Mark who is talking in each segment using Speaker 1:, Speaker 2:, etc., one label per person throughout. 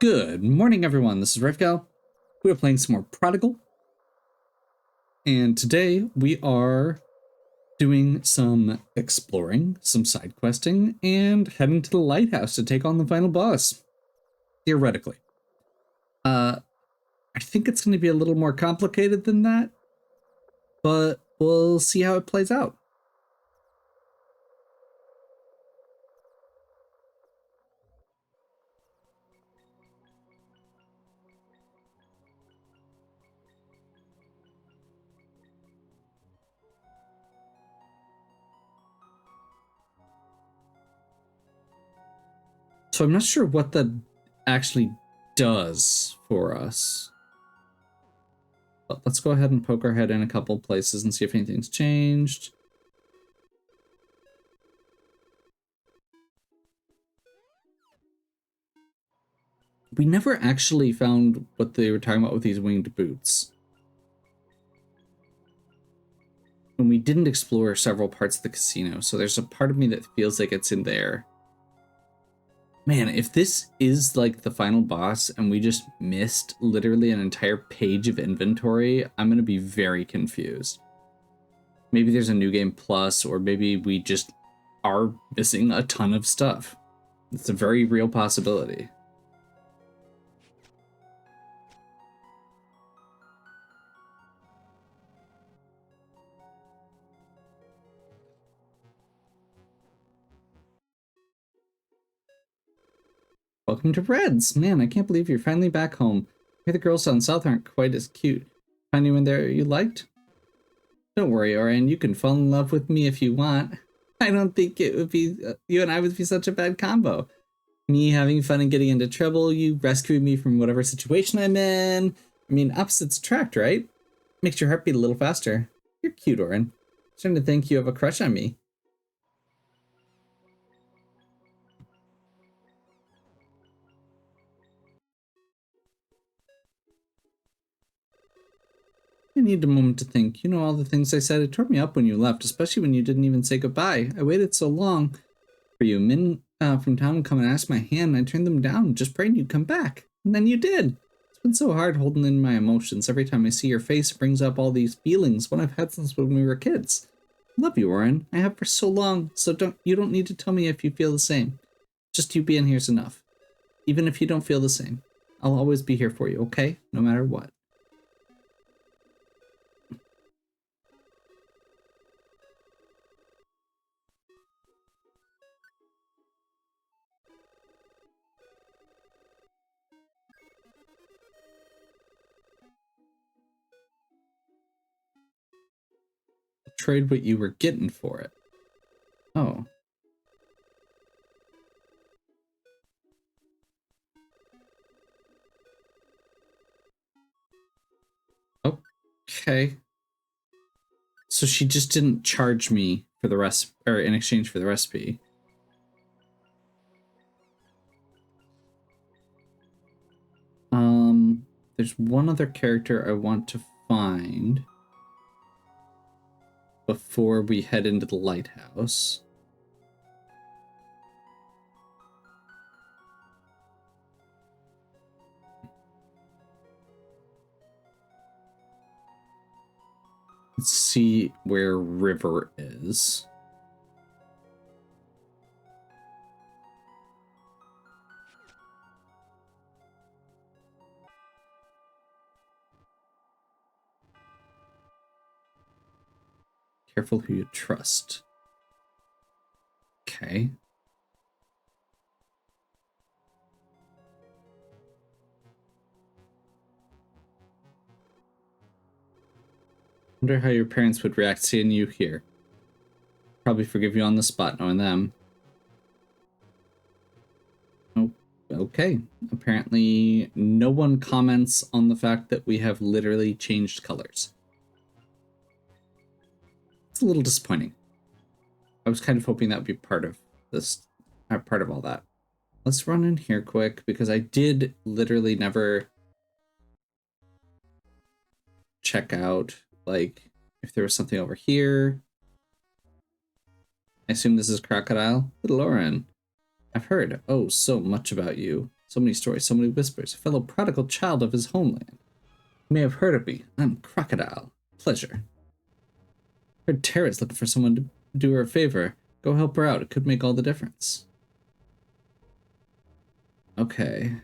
Speaker 1: Good morning, everyone. This is Rivko. We are playing some more Prodigal. And today we are doing some exploring, some side questing, and heading to the Lighthouse to take on the final boss. Theoretically. I think it's going to be a little more complicated than that, but we'll see how it plays out. So I'm not sure what that actually does for us. But let's go ahead and poke our head in a couple places and see if anything's changed. We never actually found what they were talking about with these winged boots. And we didn't explore several parts of the casino, so there's a part of me that feels like it's in there. Man, if this is like the final boss and we just missed literally an entire page of inventory, I'm going to be very confused. Maybe there's a new game plus, or maybe we just are missing a ton of stuff. It's a very real possibility. Welcome to Reds. Man, I can't believe you're finally back home. I hear the girls down south aren't quite as cute. Find anyone there you liked? Don't worry, Oren, you can fall in love with me if you want. I don't think it would be, you and I would be such a bad combo. Me having fun and getting into trouble, you rescuing me from whatever situation I'm in. I mean, opposites attract, right? Makes your heart beat a little faster. You're cute, Oren. I'm starting to think you have a crush on me. I need a moment to think. You know all the things I said. It tore me up when you left, especially when you didn't even say goodbye. I waited so long for you. Men from town would come and ask my hand, and I turned them down, just praying you'd come back. And then you did. It's been so hard holding in my emotions. Every time I see your face, it brings up all these feelings, one I've had since when we were kids. I love you, Warren. I have for so long, so you don't need to tell me if you feel the same. Just you being here's enough. Even if you don't feel the same, I'll always be here for you, okay? No matter what. Trade what you were getting for it. Oh. Okay. So she just didn't charge me for the rest, or in exchange for the recipe. There's one other character I want to find before we head into the lighthouse. Let's see where River is. Careful who you trust. Okay. Wonder how your parents would react seeing you here. Probably forgive you on the spot knowing them. Oh, okay. Apparently no one comments on the fact that we have literally changed colors. It's a little disappointing. I was kind of hoping that would be part of this, part of all that. Let's run in here quick because I did literally never check out, like, if there was something over here. I assume this is Crocodile. Little Oren, I've heard, oh, so much about you. So many stories, so many whispers. A fellow prodigal child of his homeland. You may have heard of me. I'm Crocodile. Pleasure. Heard Tara's looking for someone to do her a favor. Go help her out. It could make all the difference. Okay.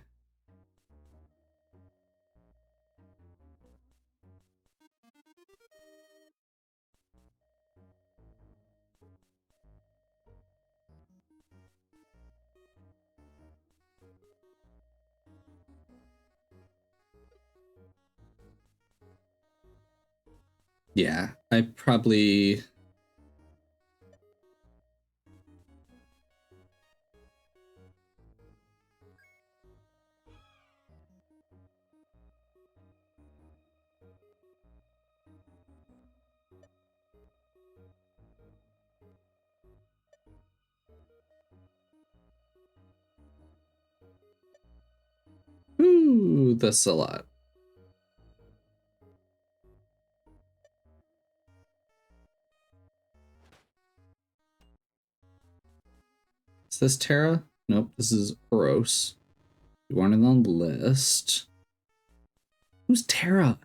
Speaker 1: Yeah, I probably... Ooh, that's a lot. Is this Tara? Nope, this is Eros. You aren't on the list. Who's Tara?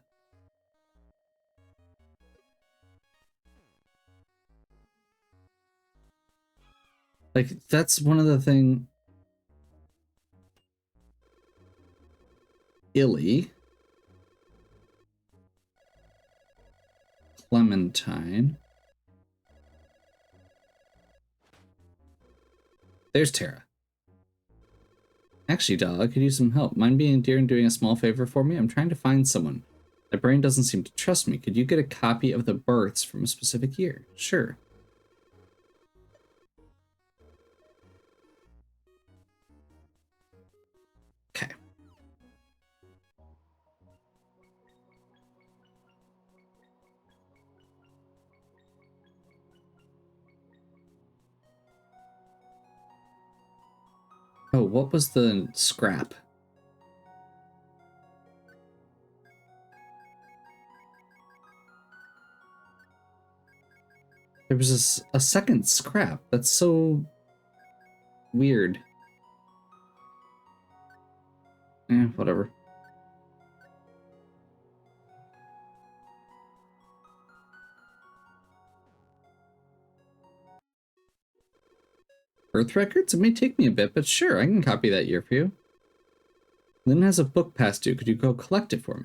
Speaker 1: Like, that's one of the thing... Illy. Clementine. There's Tara. Actually, doll, I could use some help. Mind being dear and doing a small favor for me? I'm trying to find someone. My brain doesn't seem to trust me. Could you get a copy of the births from a specific year? Sure. Okay. Oh, what was the scrap? There was a second scrap. That's so weird. Whatever. Birth records? It may take me a bit, but sure, I can copy that year for you. Lynn has a book past due. Could you go collect it for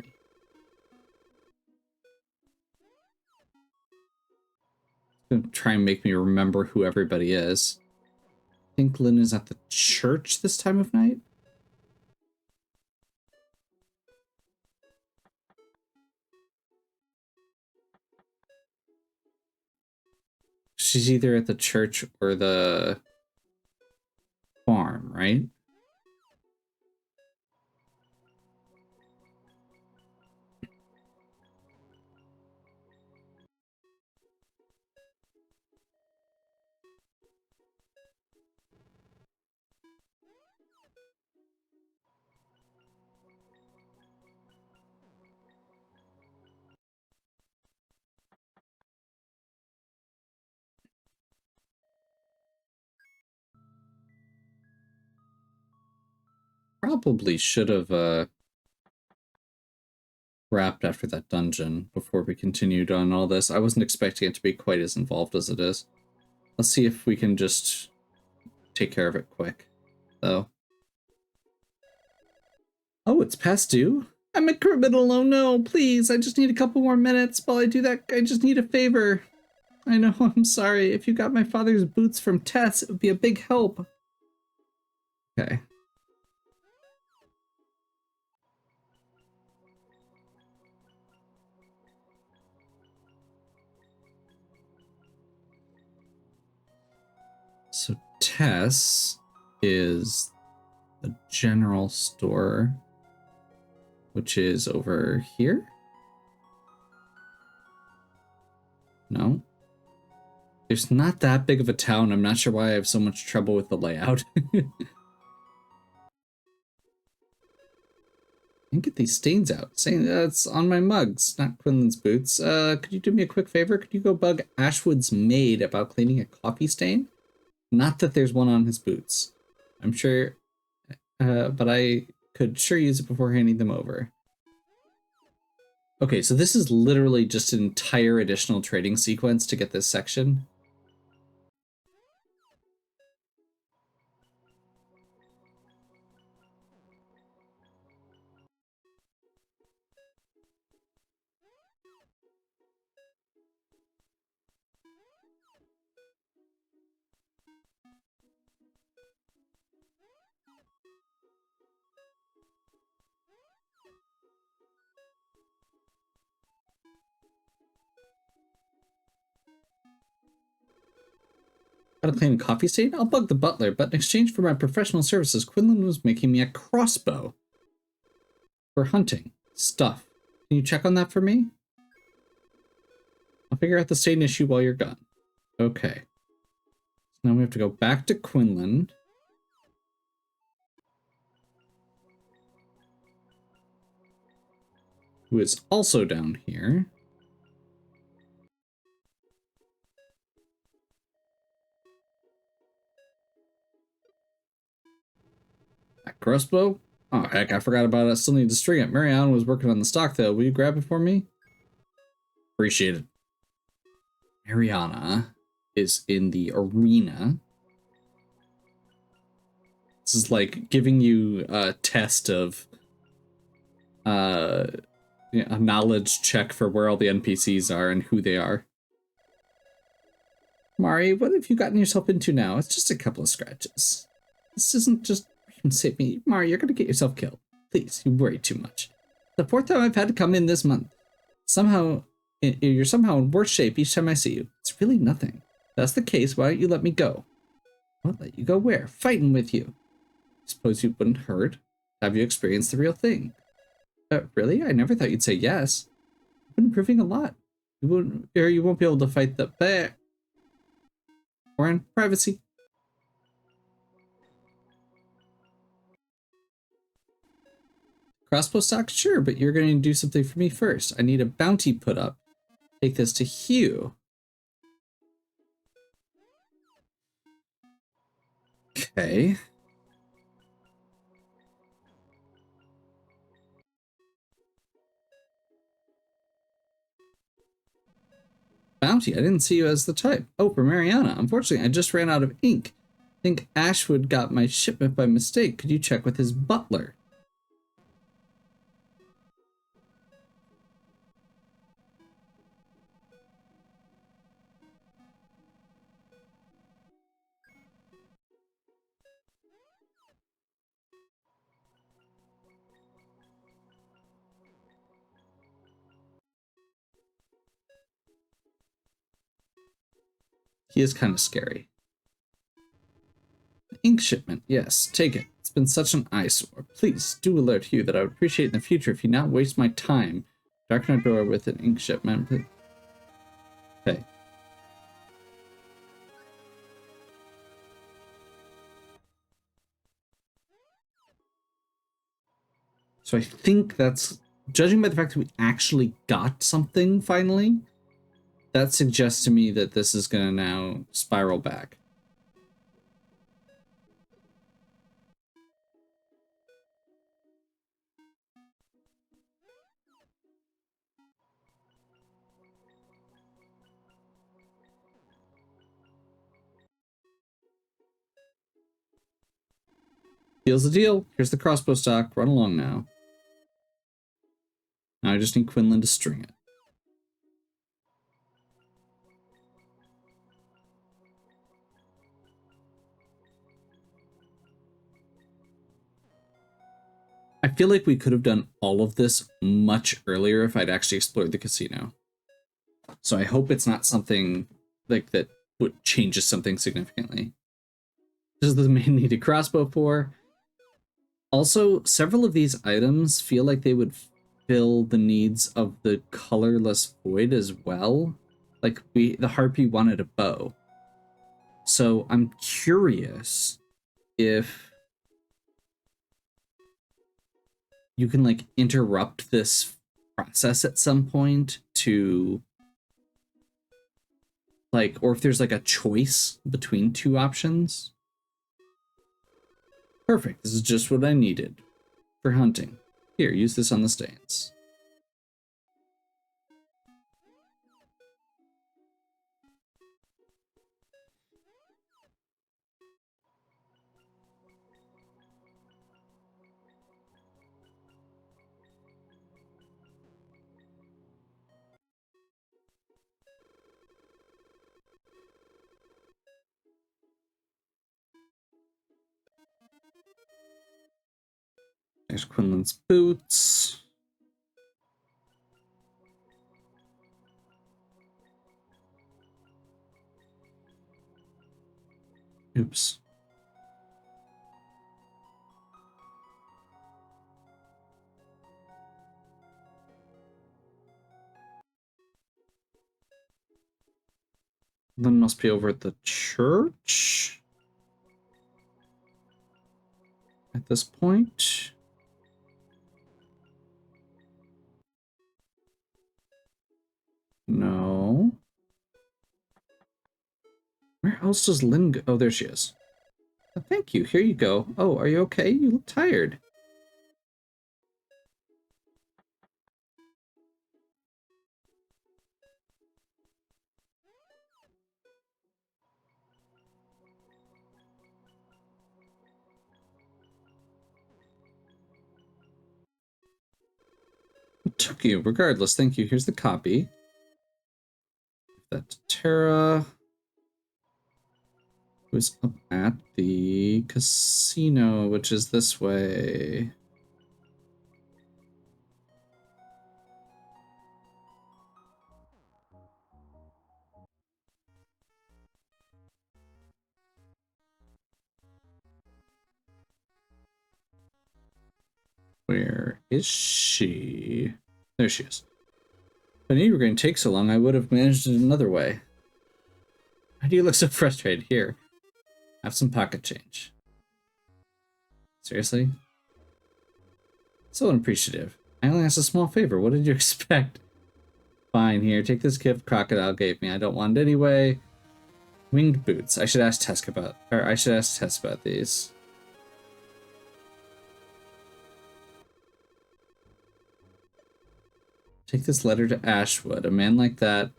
Speaker 1: me? Try and make me remember who everybody is. I think Lynn is at the church this time of night. She's either at the church or the farm, right? Probably should have wrapped after that dungeon before we continued on all this. I wasn't expecting it to be quite as involved as it is. Let's see if we can just take care of it quick, though. Oh, it's past due? I'm a criminal, oh no, please, I just need a couple more minutes. While I do that, I just need a favor. I know, I'm sorry. If you got my father's boots from Tess, it would be a big help. Okay. So Tess is the general store, which is over here? No. There's not that big of a town. I'm not sure why I have so much trouble with the layout. And get these stains out. Saying that's on my mugs, not Quinlan's boots. Could you do me a quick favor? Could you go bug Ashwood's maid about cleaning a coffee stain? Not that there's one on his boots. I'm sure but I could sure use it before handing them over. Okay, so this is literally just an entire additional trading sequence to get this section. Got to claim a coffee stain? I'll bug the butler, but in exchange for my professional services, Quinlan was making me a crossbow for hunting stuff. Can you check on that for me? I'll figure out the stain issue while you're gone. Okay. So now we have to go back to Quinlan. Who is also down here. That crossbow? Oh, heck, I forgot about it. I still need to string it. Marianne was working on the stock, though. Will you grab it for me? Appreciate it. Mariana is in the arena. This is like giving you a test of a knowledge check for where all the NPCs are and who they are. Mari, what have you gotten yourself into now? It's just a couple of scratches. This isn't just save me. Mari, you're gonna get yourself killed. Please, you worry too much. The fourth time I've had to come in this month. Somehow, you're somehow in worse shape each time I see you. It's really nothing. If that's the case, why don't you let me go? I'll let you go where? Fighting with you. Suppose you wouldn't hurt. Have you experienced the real thing? Really? I never thought you'd say yes. You've been improving a lot. You won't be able to fight the bear. Or in privacy. Crossbow stock? Sure, but you're going to do something for me first. I need a bounty put up. Take this to Hugh. Okay. Bounty, I didn't see you as the type. Oh, for Mariana. Unfortunately, I just ran out of ink. I think Ashwood got my shipment by mistake. Could you check with his butler? He is kind of scary. Ink shipment, yes, take it. It's been such an eyesore. Please do alert Hugh that I would appreciate in the future if you not waste my time. Darken our door with an ink shipment. Okay. So I think that's, judging by the fact that we actually got something finally, that suggests to me that this is going to now spiral back. Deal's the deal. Here's the crossbow stock. Run along now. Now I just need Quinlan to string it. I feel like we could have done all of this much earlier if I'd actually explored the casino. So I hope it's not something like that would changes something significantly. This is the main needed crossbow for. Also, several of these items feel like they would fill the needs of the colorless void as well. Like the harpy wanted a bow. So I'm curious if you can like interrupt this process at some point to like, or if there's like a choice between two options. Perfect. This is just what I needed for hunting. Here, use this on the stains. There's Quinlan's boots. Oops. Then must be over at the church at this point. No. Where else does Lynn go? Oh, there she is. Oh, thank you. Here you go. Oh, are you okay? You look tired. It took you. Regardless, thank you. Here's the copy. That's Tara. Who's up at the casino, which is this way. Where is she? There she is. If I knew you were going to take so long, I would have managed it another way. Why do you look so frustrated? Here, have some pocket change. Seriously? So unappreciative. I only asked a small favor. What did you expect? Fine, here, take this gift Crocodile gave me. I don't want it anyway. Winged boots. I should ask Tess about these. Take this letter to Ashwood. A man like that,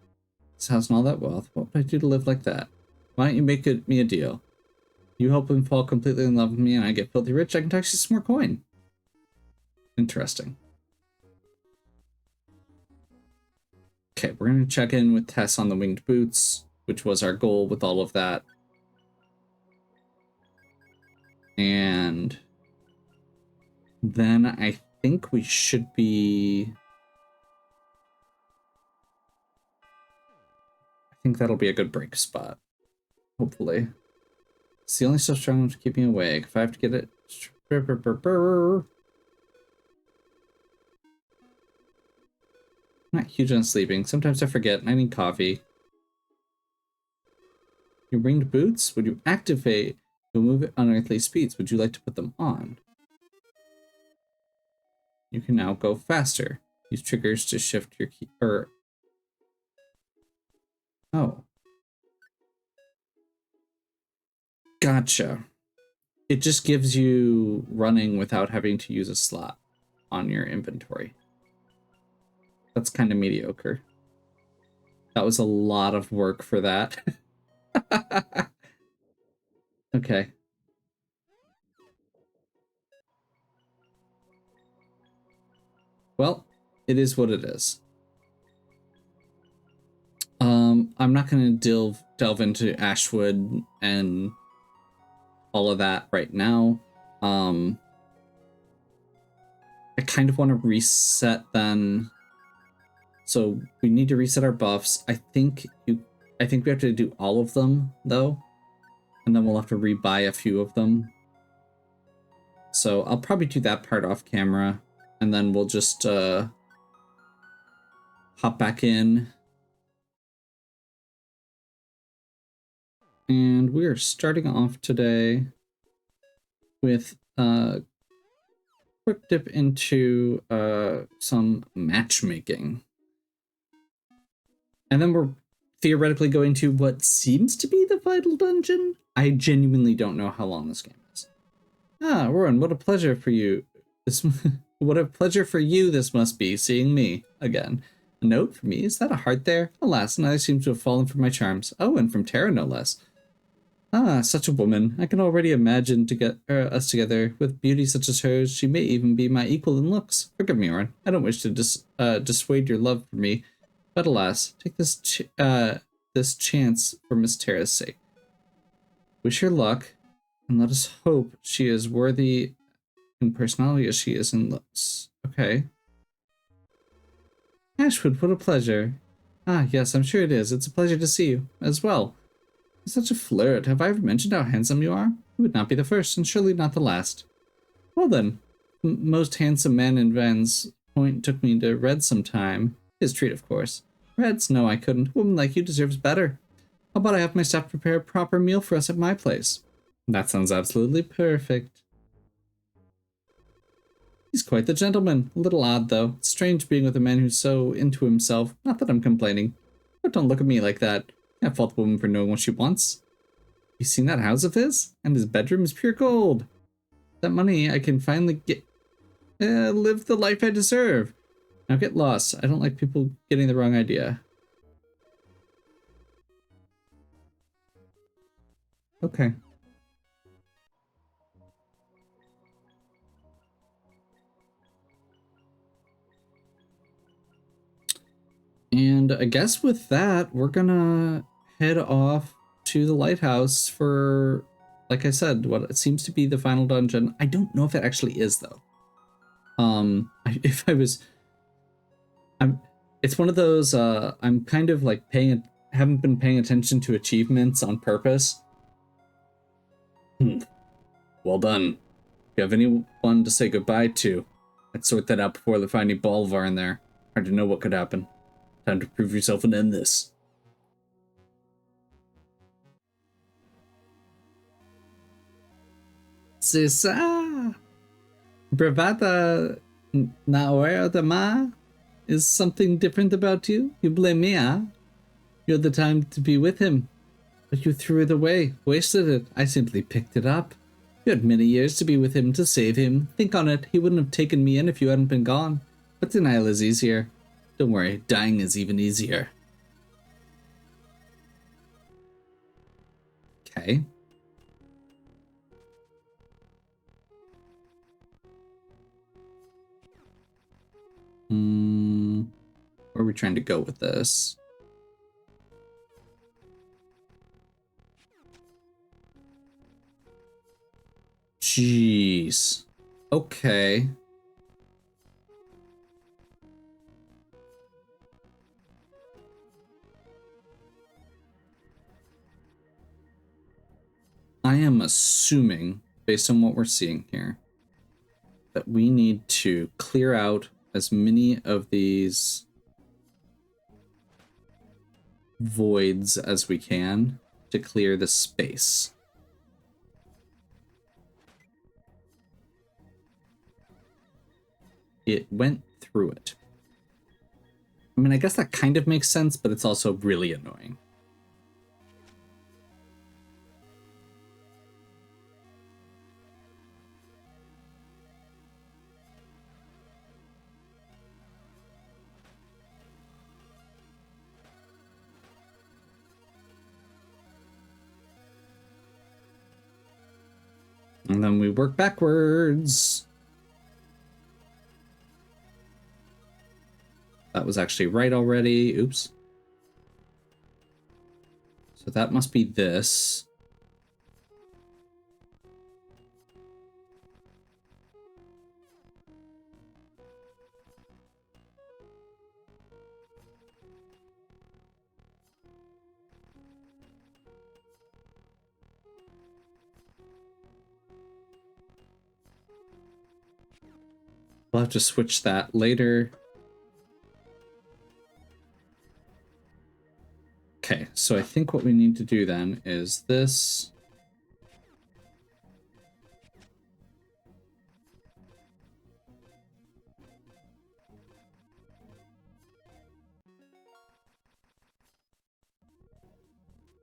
Speaker 1: this house and all that wealth. What would I do to live like that? Why don't you make me a deal? You help him fall completely in love with me and I get filthy rich. I can touch you some more coin. Interesting. Okay, we're going to check in with Tess on the winged boots, which was our goal with all of that. And then I think we should be... I think that'll be a good break spot. Hopefully. It's the only stuff strong enough to keep me awake. If I have to get it... I'm not huge on sleeping. Sometimes I forget and I need coffee. Your winged boots? Would you activate? You'll move at unearthly speeds. Would you like to put them on? You can now go faster. Use triggers to shift your key. Oh. Gotcha. It just gives you running without having to use a slot on your inventory. That's kind of mediocre. That was a lot of work for that. Okay. Well, it is what it is. I'm not going to delve into Ashwood and all of that right now. I kind of want to reset then. So we need to reset our buffs. I think we have to do all of them though, and then we'll have to rebuy a few of them. So I'll probably do that part off camera, and then we'll just hop back in. And we are starting off today with a quick dip into some matchmaking. And then we're theoretically going to what seems to be the vital dungeon. I genuinely don't know how long this game is. Ah, Rowan, what a pleasure for you. This, what a pleasure for you this must be, seeing me again. A note for me? Is that a heart there? Alas, neither seems to have fallen for my charms. Oh, and from Tara, no less. Ah, such a woman. I can already imagine to get us together. With beauty such as hers, she may even be my equal in looks. Forgive me, Rowan. I don't wish to dissuade your love for me, but alas, take this chance for Miss Tara's sake. Wish her luck, and let us hope she is worthy in personality as she is in looks. Okay. Ashwood, what a pleasure. Ah, yes, I'm sure it is. It's a pleasure to see you as well. You're such a flirt. Have I ever mentioned how handsome you are? You would not be the first, and surely not the last. Well then, most handsome man in Van's Point took me to Red sometime. His treat, of course. Red's? No, I couldn't. A woman like you deserves better. How about I have my staff prepare a proper meal for us at my place? That sounds absolutely perfect. He's quite the gentleman. A little odd, though. It's strange being with a man who's so into himself. Not that I'm complaining. But don't look at me like that. I fault the woman for knowing what she wants. You seen that house of his? And his bedroom is pure gold. That money I can finally live the life I deserve. Now get lost. I don't like people getting the wrong idea. Okay. And I guess with that, we're gonna head off to the lighthouse for, like I said, what it seems to be the final dungeon. I don't know if it actually is though. If I was, I'm. It's one of those. I'm kind of like haven't been paying attention to achievements on purpose. Well done. If you have anyone to say goodbye to, I'd sort that out before they find any Bolvar in there. Hard to know what could happen. Time to prove yourself and end this. C'est ça! Bravata Naoya Dama? Is something different about you? You blame me, huh? You had the time to be with him, but you threw it away, wasted it. I simply picked it up. You had many years to be with him, to save him. Think on it, he wouldn't have taken me in if you hadn't been gone. But denial is easier. Don't worry, dying is even easier. Okay. Where are we trying to go with this? Jeez. Okay. I am assuming, based on what we're seeing here, that we need to clear out as many of these voids as we can to clear the space. It went through it. I mean, I guess that kind of makes sense, but it's also really annoying. And then we work backwards. That was actually right already. Oops. So that must be this. We'll have to switch that later. Okay, so I think what we need to do then is this.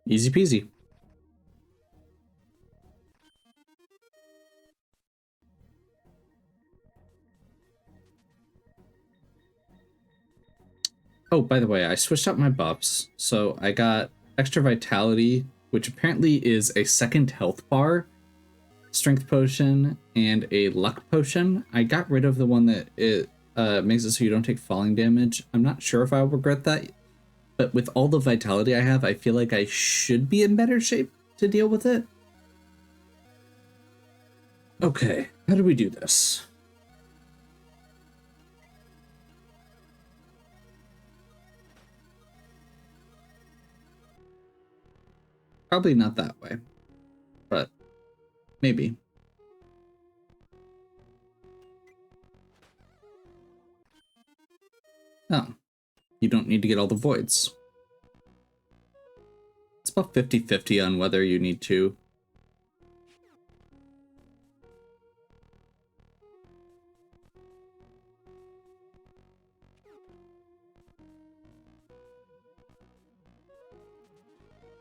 Speaker 1: Easy peasy. Oh, by the way, I switched out my buffs. So I got extra vitality, which apparently is a second health bar, strength potion, and a luck potion. I got rid of the one that it makes it so you don't take falling damage. I'm not sure if I'll regret that, but with all the vitality I have, I feel like I should be in better shape to deal with it. Okay, how do we do this? Probably not that way, but maybe. Oh, you don't need to get all the voids. It's about 50-50 on whether you need to.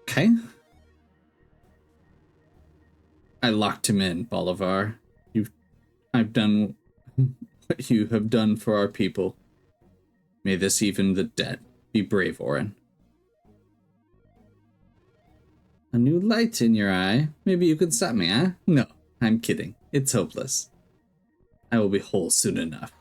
Speaker 1: Okay. I locked him in, Bolivar. I've done what you have done for our people. May this even the dead be brave, Orin. A new light in your eye? Maybe you could stop me, huh? No, I'm kidding. It's hopeless. I will be whole soon enough.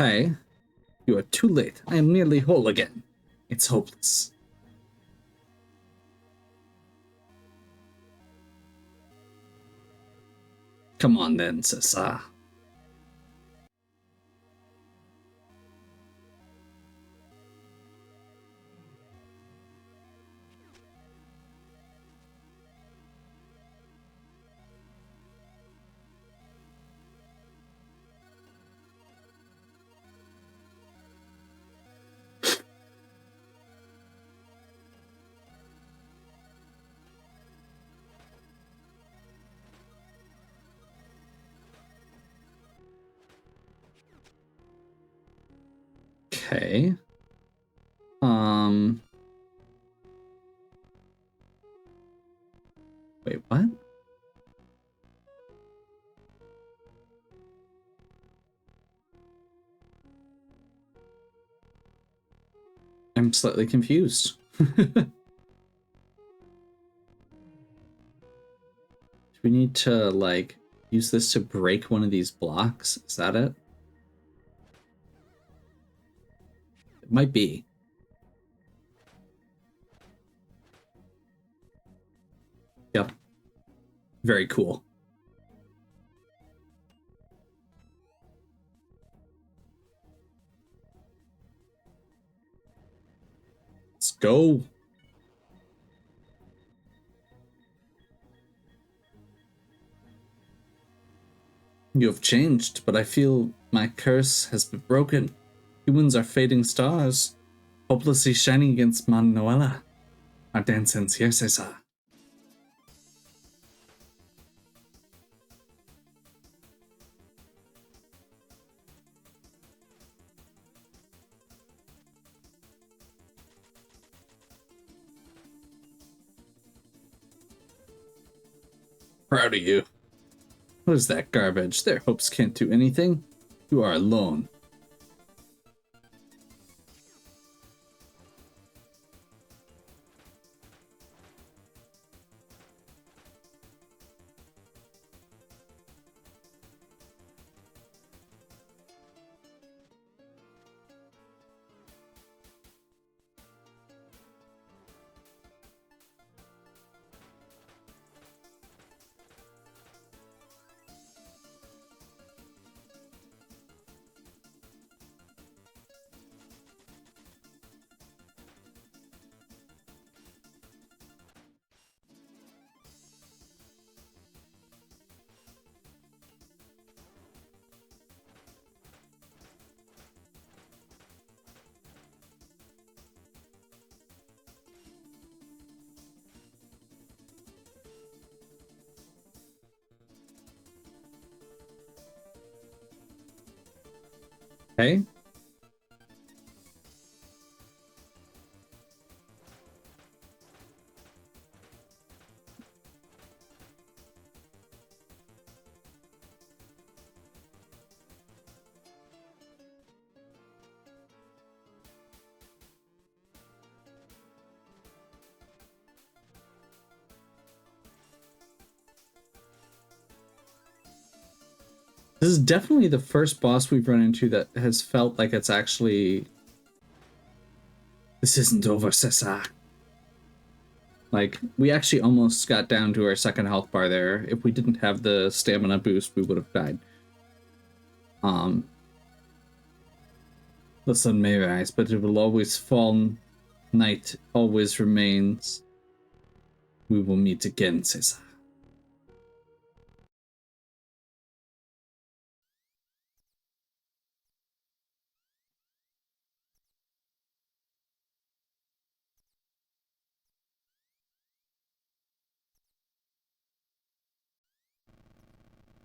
Speaker 1: Okay. You are too late. I am nearly whole again. It's hopeless. Come on then, Sessa. Okay. Wait, what? I'm slightly confused. Do we need to, like, use this to break one of these blocks? Is that it? It might be. Yep. Very cool. Let's go. You have changed, but I feel my curse has been broken. Humans are fading stars, hopelessly shining against Manuela. Our dance ends here, Cesar. Proud of you. What is that garbage? Their hopes can't do anything. You are alone. Okay. This is definitely the first boss we've run into that has felt like it's actually... This isn't over, Cesar. Like, we actually almost got down to our second health bar there. If we didn't have the stamina boost, we would have died. The sun may rise, but it will always fall. Night always remains. We will meet again, Cesar.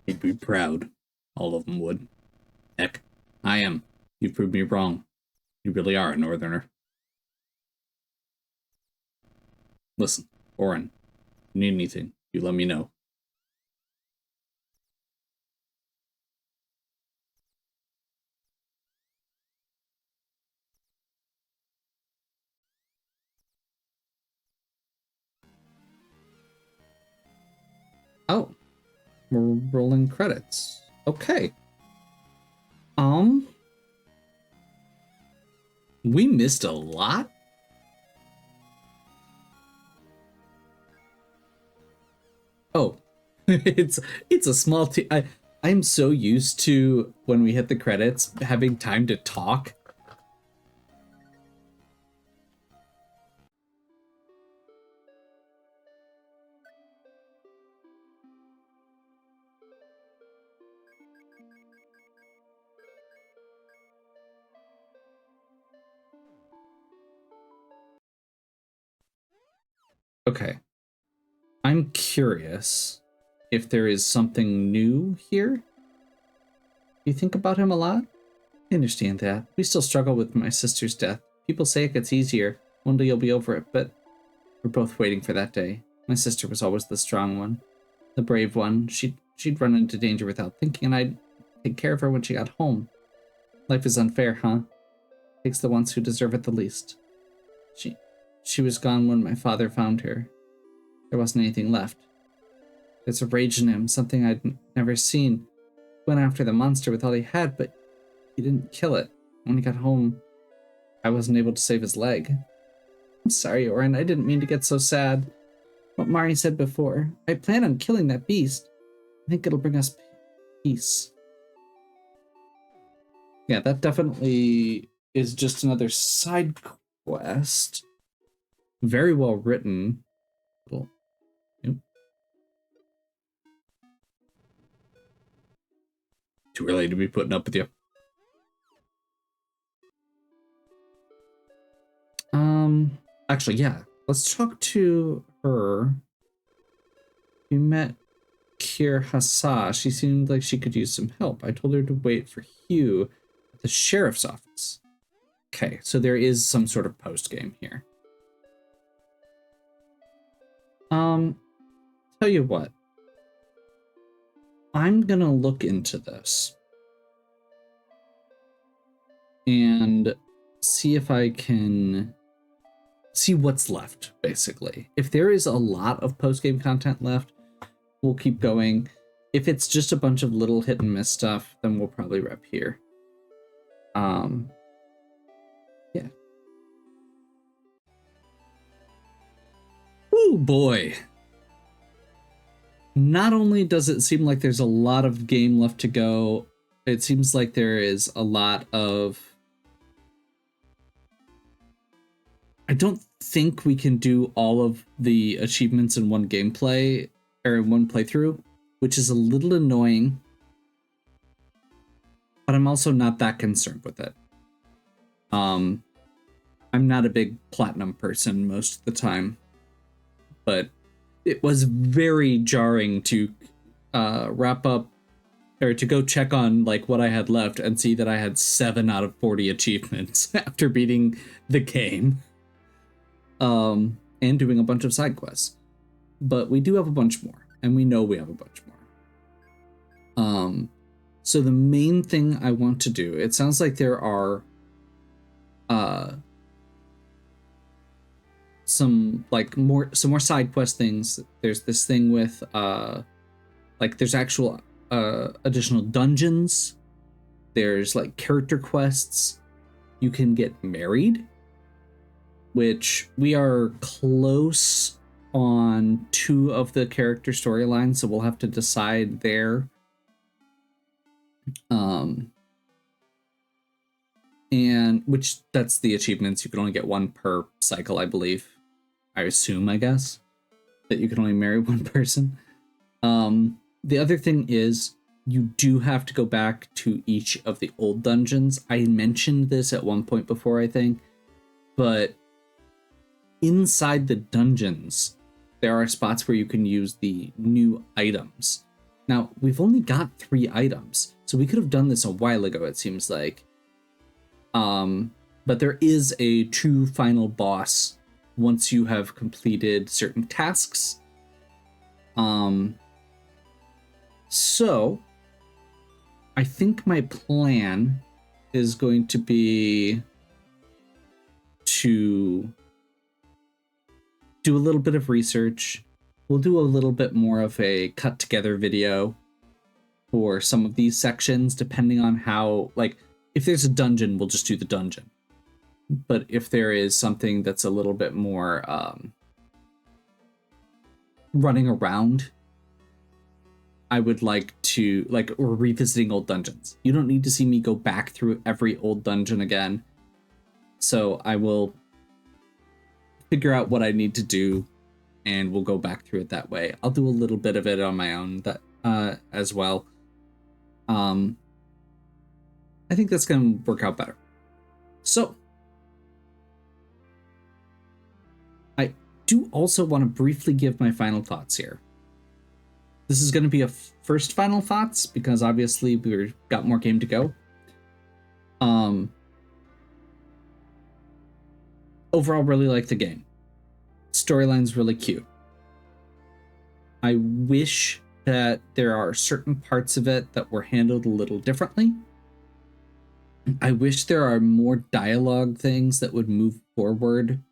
Speaker 1: He'd be proud. All of them would. Heck, I am. You proved me wrong. You really are a northerner. Listen, Oren, if you need anything, you let me know. Oh, we're rolling credits. Okay. We missed a lot? Oh, it's a small team. I'm so used to when we hit the credits having time to talk. Okay. I'm curious if there is something new here. You think about him a lot? I understand that. We still struggle with my sister's death. People say it gets easier. One day you'll be over it, but we're both waiting for that day. My sister was always the strong one, the brave one. She'd run into danger without thinking, and I'd take care of her when she got home. Life is unfair, huh? Takes the ones who deserve it the least. She was gone when my father found her. There wasn't anything left. There's a rage in him, something I'd never seen. Went after the monster with all he had, but he didn't kill it. When he got home, I wasn't able to save his leg. I'm sorry, Oren, I didn't mean to get so sad. What Mari said before, I plan on killing that beast. I think it'll bring us peace. Yeah, that definitely is just another side quest. Very well written. Well, yep. Too early to be putting up with you. Actually, yeah. Let's talk to her. We met Kier Hassa. She seemed like she could use some help. I told her to wait for Hugh at the sheriff's office. Okay, so there is some sort of post-game here. Tell you what. I'm gonna look into this and see if I can see what's left, basically. If there is a lot of post-game content left, we'll keep going. If it's just a bunch of little hit and miss stuff, then we'll probably wrap here. Yeah. Oh boy. Not only does it seem like there's a lot of game left to go, it seems like there is a lot of... I don't think we can do all of the achievements in one gameplay or in one playthrough, which is a little annoying, but I'm also not that concerned with it. I'm not a big platinum person most of the time, but it was very jarring to wrap up or to go check on like what I had left and see that I had 7 out of 40 achievements after beating the game. And doing a bunch of side quests. But we do have a bunch more, and we know we have a bunch more. So the main thing I want to do, it sounds like there are some more side quest things. There's this thing with like there's actual additional dungeons. There's like character quests. You can get married, which we are close on 2 of the character storylines, so we'll have to decide there. And which that's the achievements. You can only get 1 per cycle, I believe. I assume, I guess, that you can only marry 1 person. The other thing is you do have to go back to each of the old dungeons. I mentioned this at one point before, I think, but inside the dungeons, there are spots where you can use the new items. Now, we've only got 3 items, so we could have done this a while ago, it seems like. But there is a true final boss once you have completed certain tasks. So I think my plan is going to be to do a little bit of research. We'll do a little bit more of a cut together video for some of these sections, depending on how, like, if there's a dungeon, we'll just do the dungeon. But if there is something that's a little bit more running around, I would like to, like, or revisiting old dungeons. You don't need to see me go back through every old dungeon again. So I will figure out what I need to do, and we'll go back through it that way. I'll do a little bit of it on my own that as well. I think that's going to work out better. So I do also want to briefly give my final thoughts here. This is going to be a first final thoughts because obviously we've got more game to go. Overall, really like the game. Storyline's really cute. I wish that there are certain parts of it that were handled a little differently. I wish there are more dialogue things that would move forward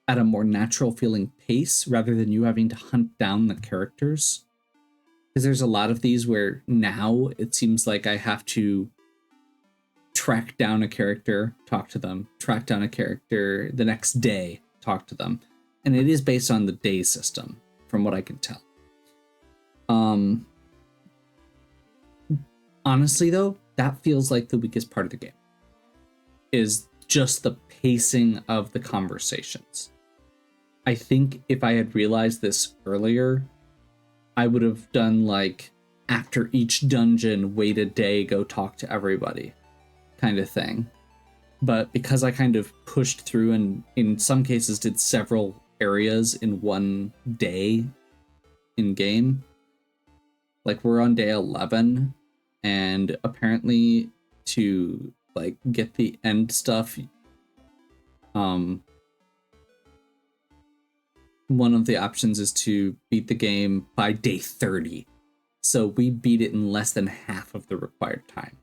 Speaker 1: at a more natural feeling pace rather than you having to hunt down the characters. Because there's a lot of these where now it seems like I have to track down a character, talk to them, track down a character the next day, talk to them. And it is based on the day system, from what I can tell. Honestly, though, that feels like the weakest part of the game, is just the pacing of the conversations. I think if I had realized this earlier, I would have done like after each dungeon, wait a day, go talk to everybody kind of thing. But because I kind of pushed through and in some cases did several areas in one day in game, like we're on day 11, and apparently to like get the end stuff, one of the options is to beat the game by day 30. So we beat it in less than half of the required time.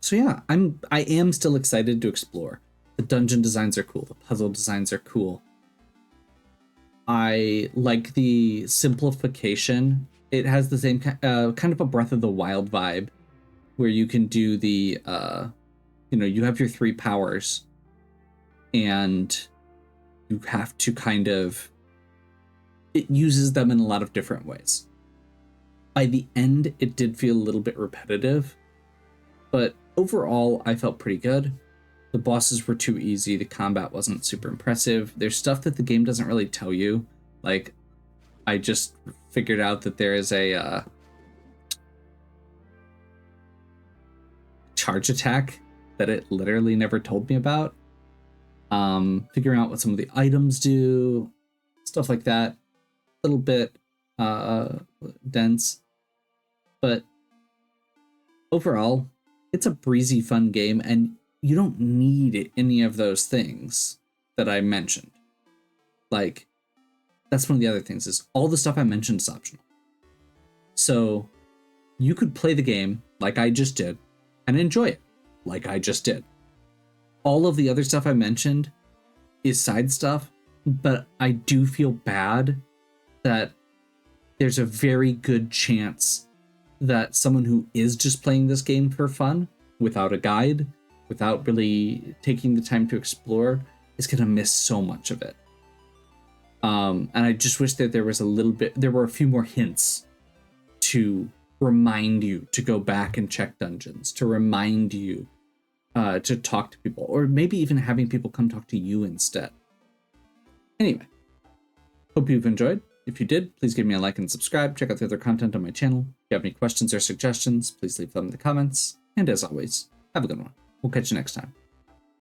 Speaker 1: So yeah, I am still excited to explore. The dungeon designs are cool. The puzzle designs are cool. I like the simplification. It has the same kind of a Breath of the Wild vibe, where you can do the, you have your 3 powers, and you have to kind of, it uses them in a lot of different ways. By the end, it did feel a little bit repetitive, but overall, I felt pretty good. The bosses were too easy. The combat wasn't super impressive. There's stuff that the game doesn't really tell you. Like, I just figured out that there is a charge attack that it literally never told me about. Figuring out what some of the items do, stuff like that. A little bit dense. But overall, it's a breezy, fun game, and you don't need any of those things that I mentioned. Like, that's one of the other things, is all the stuff I mentioned is optional. So you could play the game like I just did and enjoy it like I just did. All of the other stuff I mentioned is side stuff, but I do feel bad that there's a very good chance that someone who is just playing this game for fun, without a guide, without really taking the time to explore, is going to miss so much of it. And I just wish that there were a few more hints to remind you to go back and check dungeons, to remind you to talk to people, or maybe even having people come talk to you instead. Anyway, hope you've enjoyed. If you did, please give me a like and subscribe. Check out the other content on my channel. If you have any questions or suggestions, please leave them in the comments. And as always, have a good one. We'll catch you next time.